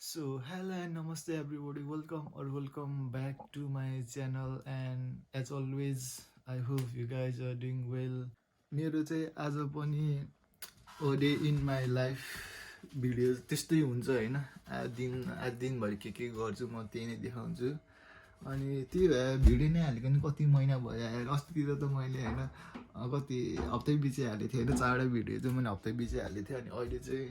So, hello and namaste everybody. Welcome back to my channel. And as always, I hope you guys are doing well. मेरो चाहिँ आज पनि a day in my life video त्यस्तै हुन्छ होइन। आज दिनभरि के गर्छु म त्यही नै देखाउँछु। अनि त्यही भएर भिडियो नै हालेको नि कति महिना भयो यार। अस्तितिर त मैले होइन कति हप्तै पछि हालेको थिएँ होइन, 4वटा भिडियो चाहिँ मैले हप्तै पछि हालेको थिएँ। अनि अहिले चाहिँ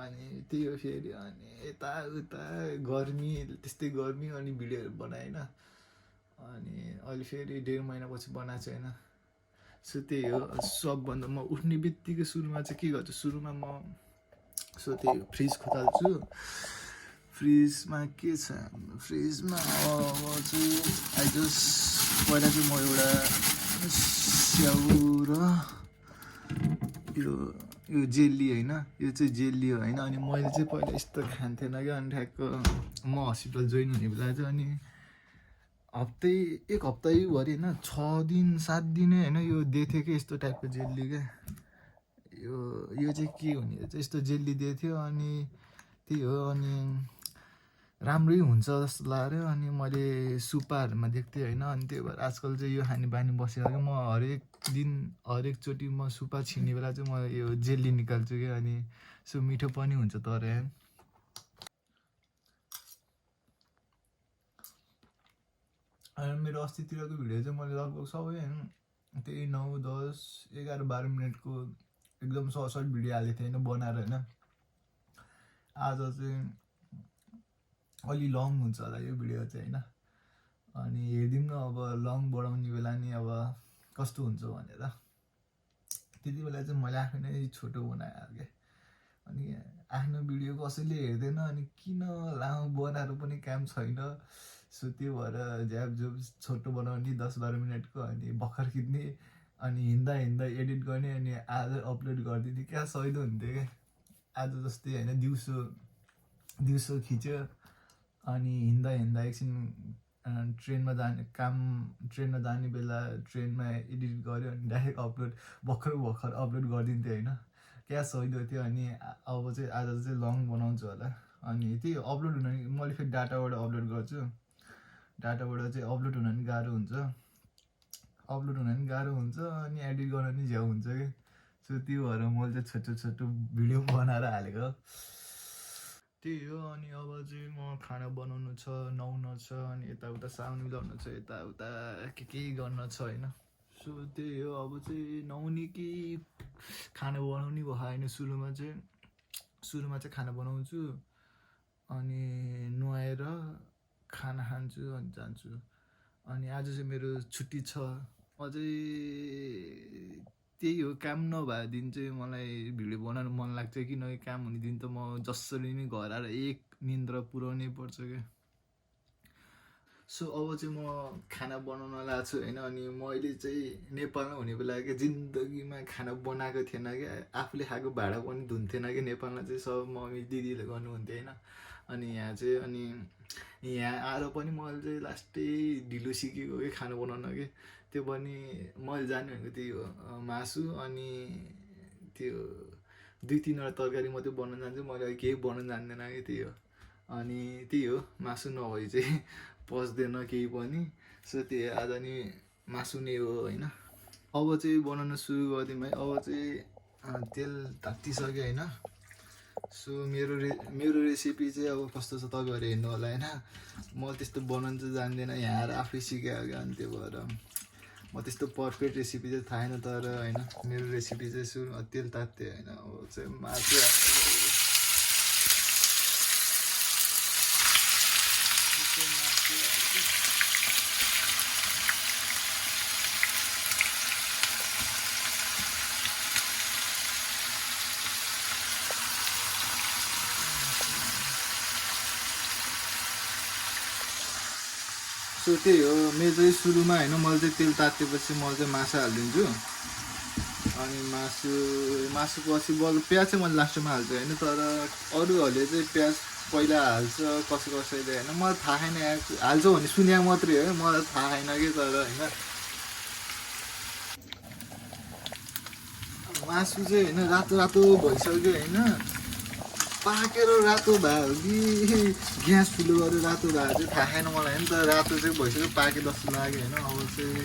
अनि त्यही हो फेरि अनि यताउता गर्मी, त्यस्तै गर्मी अनि भिडियोहरू बनाएन। अनि अहिले फेरि 1.5 महिनापछि बनाएको छु होइन। सो त्यही हो। सबभन्दा म उठ्ने बित्तिकै सुरुमा चाहिँ के गर्छु, सुरुमा म त्यही हो फ्रिज खोताल्छु। फ्रिजमा के छ, फ्रिजमा अब चाहिँ पहिला चाहिँ म एउटा स्याउ र यो जेली होइन, यो चाहिँ जेली हो होइन। अनि मैले चाहिँ पहिला यस्तो खान्थेन क्या। अनि ठ्याक्क म हस्पिटल जोइन हुने बेला चाहिँ अनि एक हप्तैभरि होइन 6 दिन 7 दिनै होइन यो दिएको थियो कि यस्तो टाइपको जेली क्या। यो चाहिँ के हुने चाहिँ यस्तो जेली दिएको थियो। अनि त्यही हो। अनि राम्रै हुन्छ जस्तो लाग्यो। अनि मैले सुपाहरूमा देख्थेँ होइन। अनि त्यही भएर आजकल चाहिँ यो खाने बानी बसेर क्या। म हरेकचोटि म सुपा छिन्ने बेला चाहिँ म यो जेली निकाल्छु क्या। अनि सो मिठो पनि हुन्छ तर अनि मेरो अस्तितिरको भिडियो चाहिँ मैले लगभग सबै होइन त्यही 9, 10, 11, 12 मिनटको एकदम सर्ट भिडियो हालेको थिएँ होइन बनाएर होइन। आज चाहिँ अलि लङ हुन्छ होला यो भिडियो चाहिँ होइन। अनि हेरिदिउँ न अब लङ बढाउने बेला नि अब कस्तो हुन्छ भनेर। त्यति बेला चाहिँ मैले आफै नै छोटो बनाएँ क्या। अनि आफ्नो भिडियो कसैले हेर्दैन अनि किन लामो बनाएर पनि काम छैन। सो त्यो भएर झ्यापझुप छोटो बनाउने 10-12 मिनटको अनि भर्खर खिच्ने अनि हिँड्दा एडिट गर्ने अनि आज अपलोड गरिदिने क्या सहिलो हुन्थ्यो क्या। आज जस्तै होइन दिउँसो खिच्यो अनि हिँड्दा एकछिन ट्रेनमा जाने बेला ट्रेनमा एडिट गऱ्यो अनि डाइरेक्ट भर्खर अपलोड गरिदिन्थ्यो होइन। क्या सहिलो थियो। अनि अब चाहिँ आज चाहिँ लङ बनाउँछु होला। अनि त्यही अपलोड हुन मैले फेरि डाटाबाट अपलोड गर्छु। डाटाबाट चाहिँ अपलोड हुन नि गाह्रो हुन्छ अनि एडिट गर्न नि झ्याउ हुन्छ कि। सो त्यो भएर मैले चाहिँ छोटो भिडियो बनाएर हालेको। त्यही हो। अनि अब चाहिँ म खाना बनाउनु छ, नुहाउनु छ, अनि यताउता साउन मिलाउनु छ, यताउता के गर्न छ होइन। सो त्यही हो। अब चाहिँ नुहाउने कि खाना बनाउने भयो होइन। सुरुमा चाहिँ खाना बनाउँछु अनि नुहाएर खाना खान्छु अनि जान्छु। अनि आज चाहिँ मेरो छुट्टी छ। अझै त्यही हो। काम नभए दिन चाहिँ मलाई भिडियो बनाउनु मन लाग्छ। किनकि काम हुने दिन त म जसरी नै घर आएर एक निन्द्रा पुऱ्याउनै पर्छ क्या। सो अब चाहिँ म खाना बनाउन लागेको छु होइन। अनि मैले चाहिँ नेपालमा हुने बेला क्या जिन्दगीमा खाना बनाएको थिएन क्या। आफूले खाएको भाँडा पनि धुन्थेन कि। नेपालमा चाहिँ सब मम्मी दिदीले गर्नुहुन्थ्यो होइन। अनि यहाँ आएर पनि मैले चाहिँ लास्टै ढिलो सिकेको कि खाना बनाउन कि। त्यो पनि मैले जाने भनेको त्यही हो, मासु अनि त्यो 2-3वटा तरकारी मात्रै बनाउन जान्छु। मैले केही बनाउन जान्दैन कि। त्यही हो। अनि त्यही हो, मासु नभए चाहिँ पच्दैन केही पनि। सो त्यही आज नि मासु नै हो होइन। अब चाहिँ बनाउन सुरु गरिदिउँ है। अब चाहिँ तेल तात्तिसक्यो होइन। सो मेरो रेसिपी चाहिँ अब कस्तो छ तपाईँहरू हेर्नु होला होइन। म त्यस्तो बनाउनु चाहिँ जान्दैन, यहाँ आएर आफै सिकायो क्या। अनि त्यो भएर म त्यस्तो पर्फेक्ट रेसिपी चाहिँ थाहा छैन। तर होइन मेरो रेसिपी चाहिँ सुरुमा तेल तात्यो होइन। अब चाहिँ मासु सो त्यही हो। मेरो चाहिँ सुरुमा होइन मैले चाहिँ तेल तातेपछि मैले चाहिँ मासु हालिदिन्छु। अनि मासु पछि प्याज चाहिँ मैले लास्टमा हाल्छु होइन। तर अरूहरूले चाहिँ प्याज पहिला हाल्छ कसैले होइन। मलाई थाहा छैन हाल्छ भने सुने मात्रै हो, मलाई थाहा छैन कि। तर होइन मासु चाहिँ होइन रातो भइसक्यो होइन। पाकेर रातो भयो कि ग्यास ठुलो गरेर रातो भयो चाहिँ थाहा छैन मलाई नि त रातो चाहिँ भइसक्यो पाके जस्तो लाग्यो होइन अब चाहिँ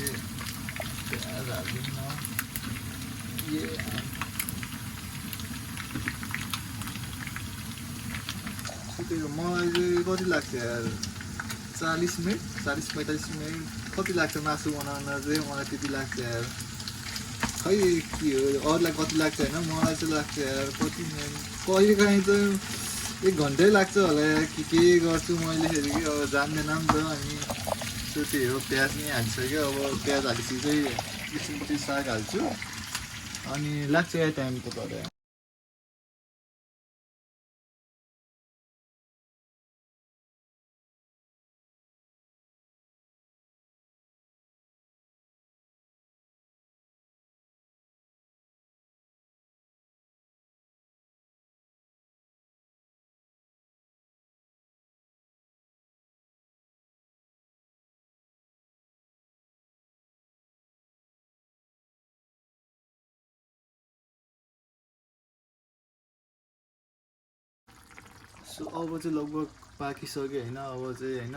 प्याज हालिदिउँ न त्यही हो मलाई चाहिँ कति लाग्छ यार 40 मिनट 40-45 मिनट कति लाग्छ मासु बनाउन चाहिँ मलाई त्यति लाग्छ यार खै के हो अरूलाई कति लाग्छ होइन मलाई चाहिँ लाग्छ यार कति मिनट कहिलेकाहीँ त 1 घन्टै लाग्छ होला यार के गर्छु मैले फेरि कि अब जान्दैन नि त अनि त्यो त्यही हो प्याज नै हालिसक्यो अब प्याज हालेपछि चाहिँ एकछिनपछि साग हाल्छु अनि लाग्छ या टाइम त तर सो अब चाहिँ लगभग पाकिसक्यो होइन अब चाहिँ होइन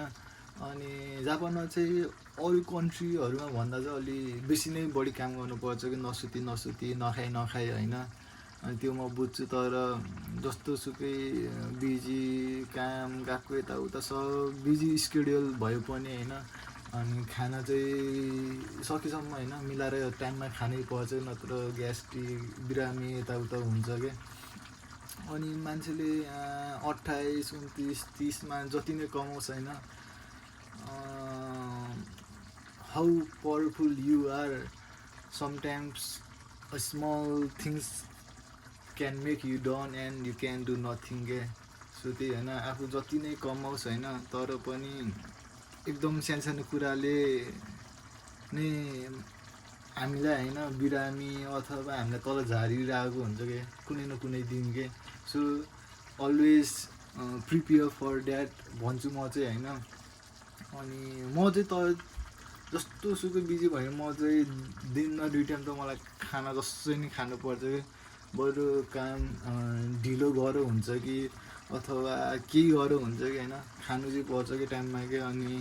अनि जापानमा चाहिँ अरू कन्ट्रीहरूमा भन्दा चाहिँ अलि बेसी नै बढी काम गर्नुपर्छ कि नसुती नखाई होइन अनि त्यो म बुझ्छु तर जस्तो सुकै बिजी काम गएको यताउता सब बिजी स्केड्युल भयो पनि होइन अनि खाना चाहिँ सकेसम्म होइन मिलाएर टाइममा खानै पर्छ नत्र ग्यास्ट्रिक बिरामी यताउता हुन्छ क्या अनि मान्छेले 28, 29, 30मा जति नै कमाउँछ होइन how powerful you are sometimes small things can make you done and you can do nothing के सो त्यही होइन आफू जति नै कमाओस् होइन तर पनि एकदम सानो कुराले नै हामीलाई होइन बिरामी अथवा हामीलाई तल झारिरहेको हुन्छ कि कुनै न कुनै दिन के so always prepare for that भन्छु म चाहिँ होइन अनि म चाहिँ त जस्तो सुकै बिजी भयो म चाहिँ दिनमा 2 टाइम त मलाई खाना जसै नि खानुपर्छ कि बरु काम ढिलो गरो हुन्छ कि अथवा केही गरो हुन्छ कि होइन खानु चाहिँ पर्छ कि टाइममा के अनि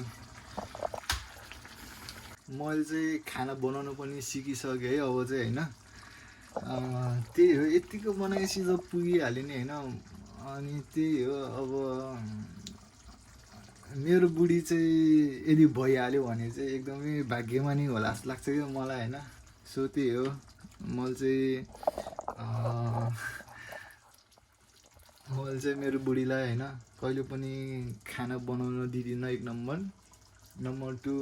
मैले चाहिँ खाना बनाउनु पनि सिकिसकेँ है अब चाहिँ होइन त्यही हो यतिको बनाएपछि त पुगिहाल्यो नि होइन अनि त्यही हो अब मेरो बुढी चाहिँ यदि भइहाल्यो भने चाहिँ एकदमै भाग्यमानी होला जस्तो लाग्छ क्या मलाई होइन सो त्यही हो मैले चाहिँ मेरो बुढीलाई होइन कहिले पनि खाना बनाउन दिँदिनँ 1 नम्बर नम्बर 2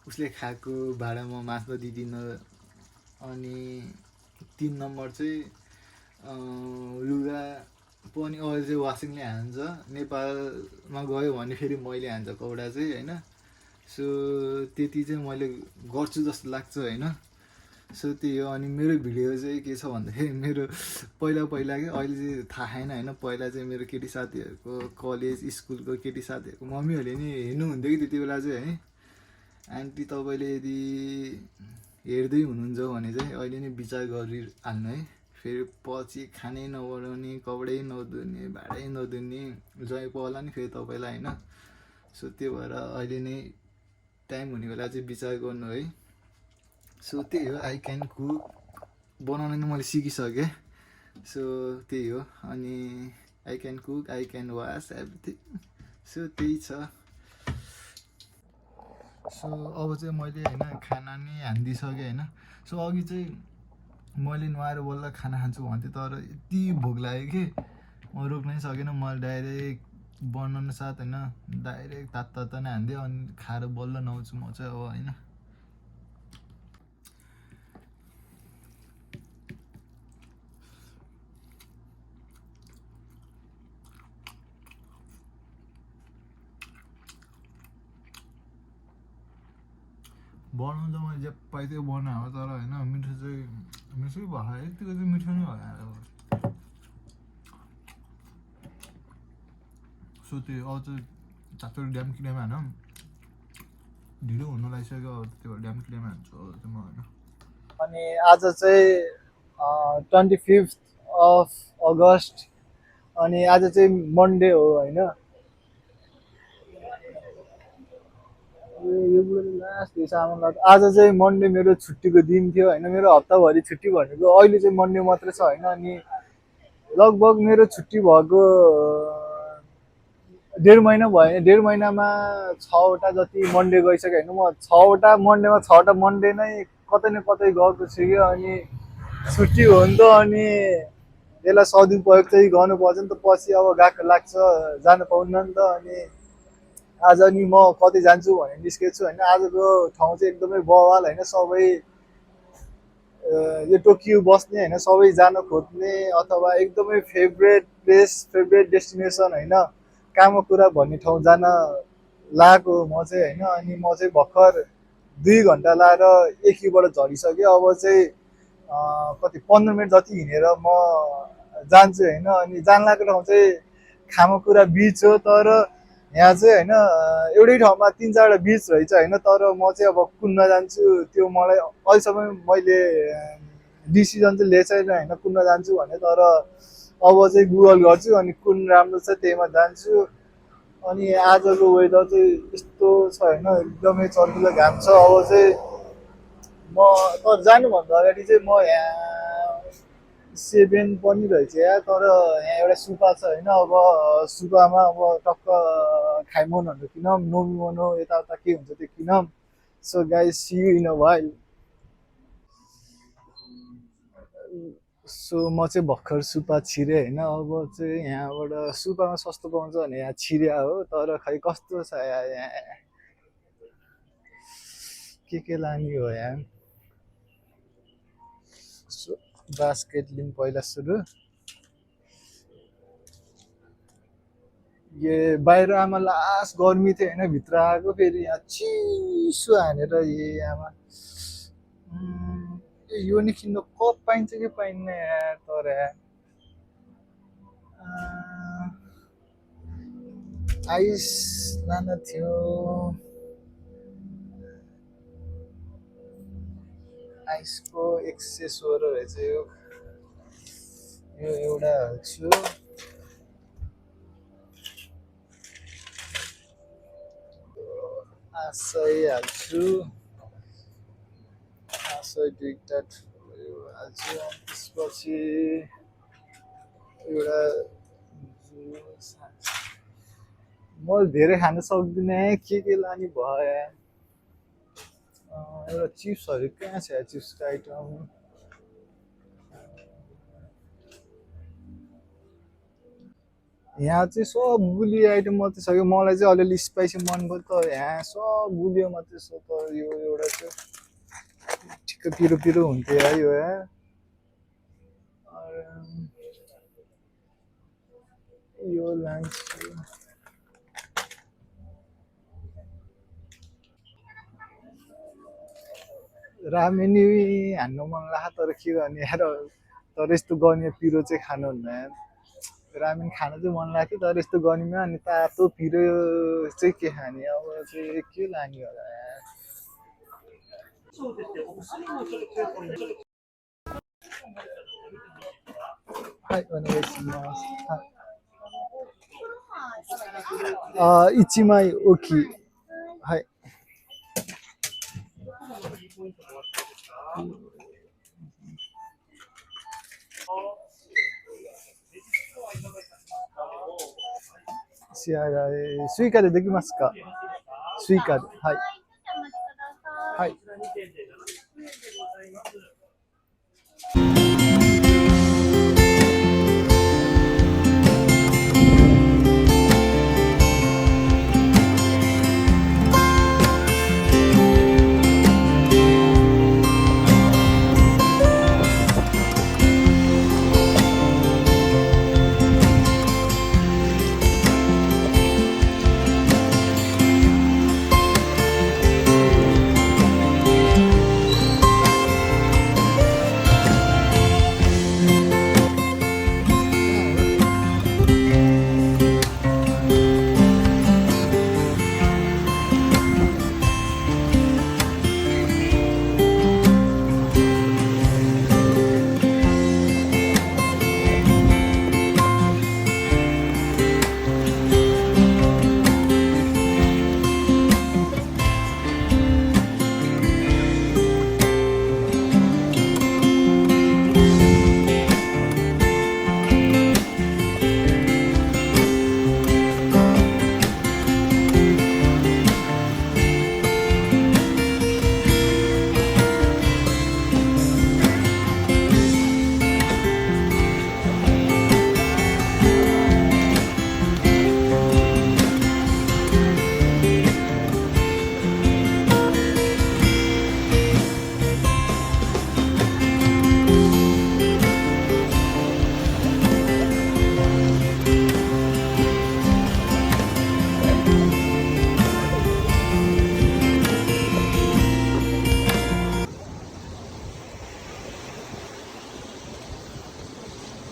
उसले खाएको भाँडामा माझ्न दिँदिनँ अनि 3 नम्बर चाहिँ लुगा पनि अहिले चाहिँ वासिङले हान्छ नेपालमा गयो भने फेरि मैले हान्छ कपडा चाहिँ होइन सो त्यति चाहिँ मैले गर्छु जस्तो लाग्छ होइन सो त्यही हो अनि मेरो भिडियो चाहिँ के छ भन्दाखेरि मेरो पहिला कि अहिले चाहिँ थाहा छैन होइन पहिला चाहिँ मेरो केटी साथीहरूको कलेज स्कुलको केटी साथीहरूको मम्मीहरूले नि हेर्नुहुन्थ्यो कि त्यति बेला चाहिँ है आन्टी तपाईँले यदि हेर्दै हुनुहुन्छ भने चाहिँ अहिले नै विचार गरिहाल्नु है फेरि पछि खानै नबनाउने कपडै नधुने भाँडै नधुने जय पर्ला नि फेरि तपाईँलाई होइन सो त्यो भएर अहिले नै टाइम हुने बेला चाहिँ विचार गर्नु है सो त्यही हो आई क्यान कुक बनाउन नि मैले सिकिसकेँ सो त्यही हो अनि I can cook I can wash everything so त्यही छ सो अब चाहिँ मैले होइन खाना नि हानिदिइसकेँ होइन सो अघि चाहिँ मैले नुहाएर बल्ल खाना खान्छु भन्थेँ तर यति भोक लाग्यो कि म रोक्नै सकेन मैले डाइरेक्ट बनाउन साथ होइन डाइरेक्ट तातो नै हानिदिएँ अनि खाएर बल्ल नुहाउँछु म चाहिँ अब होइन बनाउनु त मैले जे पाइ त्यो बनाएको तर होइन मिठो चाहिँ मिठै भयो यतिको चाहिँ मिठो नै भयो सो त्यो अब चाहिँ चाँचो ड्याम किनेमा होइन ढिलो हुन लागिसक्यो अब त्यो ड्याम किनेमा हान्छु अब चाहिँ म होइन अनि आज चाहिँ 25 अगस्ट अनि आज चाहिँ मन्डे हो होइन। यो बुढोले लास्ट यो सामान लाग्यो। आज चाहिँ मन्डे मेरो छुट्टीको दिन थियो होइन। मेरो हप्ताभरि छुट्टी भनेको अहिले चाहिँ मन्डे मात्रै छ होइन। अनि लगभग मेरो छुट्टी भएको 1.5 महिना भयो। 1.5 महिनामा 6वटा जति मन्डे गइसकेँ होइन। म 6वटा मन्डेमा 6वटा मन्डे नै कतै न कतै गएको छु कि। अनि छुट्टी हो नि त, अनि यसलाई सदुपयोग चाहिँ गर्नुपर्छ नि त। पछि अब गएको लाग्छ, जानु पाउन्न नि त। अनि आज नि म कतै जान्छु भनेर निस्केको छु होइन। आजको ठाउँ चाहिँ एकदमै बवाल होइन। सबै यो टोकियो बस्ने होइन, सबै जान खोज्ने अथवा एकदमै फेभरेट प्लेस, फेभरेट डेस्टिनेसन होइन, कामाकुरा भन्ने ठाउँ जान लागेको म चाहिँ होइन। अनि म चाहिँ भर्खर 2 घन्टा लाएर एकीबाट झरिसक्यो। अब चाहिँ कति 15 मिनट जति हिँडेर म जान्छु होइन। अनि जान लागेको ठाउँ चाहिँ खामाकुरा बिच हो। तर यहाँ चाहिँ होइन एउटै ठाउँमा 3-4वटा बिच रहेछ होइन। तर म चाहिँ अब कुनमा जान्छु त्यो मलाई अहिलेसम्म मैले डिसिजन चाहिँ लिएको छैन होइन कुनमा जान्छु भने। तर अब चाहिँ गुगल गर्छु अनि कुन राम्रो छ त्यहीमा जान्छु। अनि आजको वेदर चाहिँ यस्तो छ होइन, एकदमै चर्किलो घाम छ। अब चाहिँ म तर जानुभन्दा अगाडि चाहिँ म यहाँ 7 पनि रहेछ या। तर यहाँ एउटा सुपा छ होइन। अब सुपामा अब टक्क खाइमनहरू किनौँ, नोमिमोनो यताउता के हुन्छ त्यो किनौँ। So guys see you in a while. So म चाहिँ भर्खर सुपा छिरेँ होइन। अब चाहिँ यहाँबाट सुपामा सस्तो पाउँछ भने यहाँ छिर्या हो। तर खै कस्तो छ यहाँ के लाने हो यहाँ। सो बास्केट लिउँ पहिला सुरु। ये बाहिर आमा लास्ट गर्मी थियो होइन, भित्र आएको फेरि यहाँ चिसो हानेर ये आमा। यो नि किन्नु कप पाइन्छ कि पाइन्न यार। तर आइस लान थियो। आइसको 116 रहेछ यो। यो एउटा हाल्छु। आशै हाल्छु। आशै दुईवटा ठुलो हाल्छु। त्यसपछि एउटा जुस हाल्छु। म धेरै खान सक्दिनँ के लाने भयो। एउटा चिप्सहरू कहाँ छ चिप्सको आइटम। यहाँ चाहिँ सब गुलियो आइटम मात्रै छ कि। मलाई चाहिँ अलिअलि स्पाइसी मन पर्छ त यहाँ सब गुलियो मात्रै छ। तर यो एउटा चाहिँ ठिक्क पिरो पिरो हुन्थ्यो है यो यहाँ। यो लान्छु। रामेनी हान्नु मन लाग्छ तर के गर्ने यार। तर यस्तो गर्मी पिरो चाहिँ खानुहुन्न यार। रामेन खान चाहिँ मन लाग्थ्यो तर यस्तो गर्मीमा अनि तातो पिरो चाहिँ के खाने। अब चाहिँ के लाने होला यार।はい、お願いします。はい。1枚大きい。はい。支払い、スイカでできますか？スイカで。はい。はい。